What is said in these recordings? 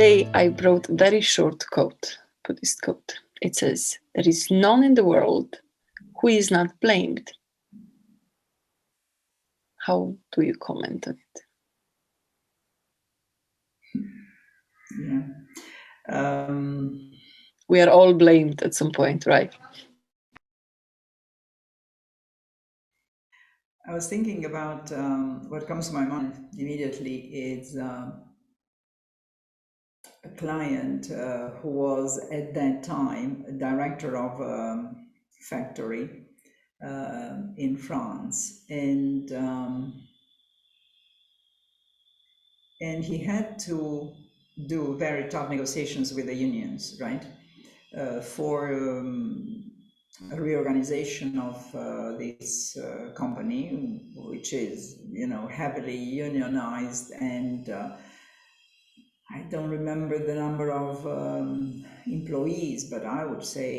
today I brought a very short quote, Buddhist quote. It says, "There is none in the world who is not blamed." How do you comment on it? Yeah. We are all blamed at some point, right? I was thinking about what comes to my mind immediately is a client who was at that time a director of a factory in France, and he had to do very tough negotiations with the unions, right, for a reorganization of this company, which is, heavily unionized, and I don't remember the number of employees, but I would say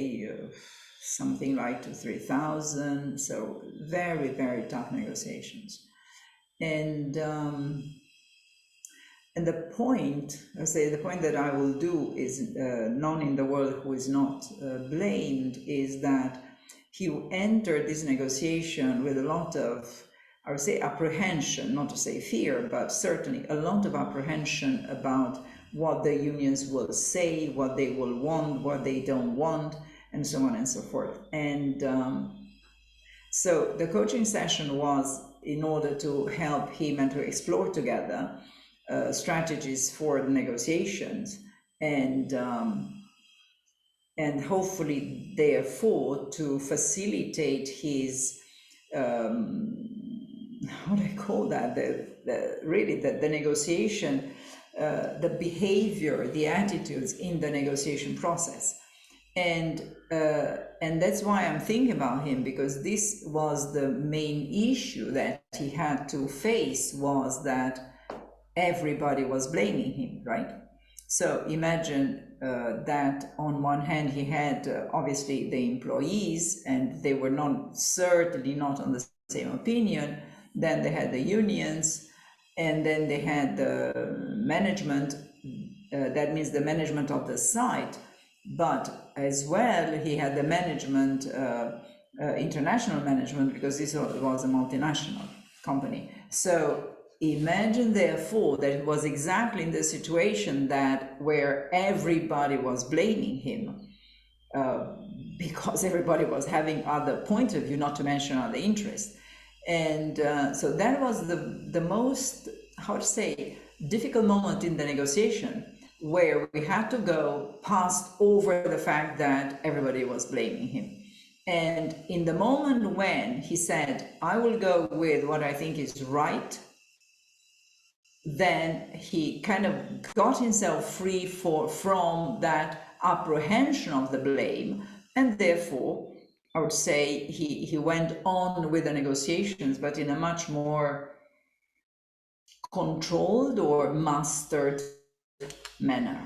something like 2,000-3,000. So very, very tough negotiations. And the point that I will do is none in the world who is not blamed, is that he entered this negotiation with a lot of, I would say, apprehension, not to say fear, but certainly a lot of apprehension about what the unions will say, what they will want, what they don't want, and so on and so forth. And so the coaching session was in order to help him and to explore together strategies for the negotiations, and hopefully, therefore, to facilitate his how do I call that? The negotiation, the behavior, the attitudes in the negotiation process, and that's why I'm thinking about him, because this was the main issue that he had to face, was that everybody was blaming him, right? So imagine that on one hand he had obviously the employees, and they were certainly not on the same opinion. Then they had the unions, and then they had the management, that means the management of the site, but as well he had the management, international management, because this was a multinational company. So imagine, therefore, that it was exactly in the situation where everybody was blaming him, because everybody was having other points of view, not to mention other interests. And so that was the most, how to say, difficult moment in the negotiation, where we had to go past over the fact that everybody was blaming him. And in the moment when he said, I will go with what I think is right, then he kind of got himself free from that apprehension of the blame, and therefore I would say he went on with the negotiations, but in a much more controlled or mastered manner.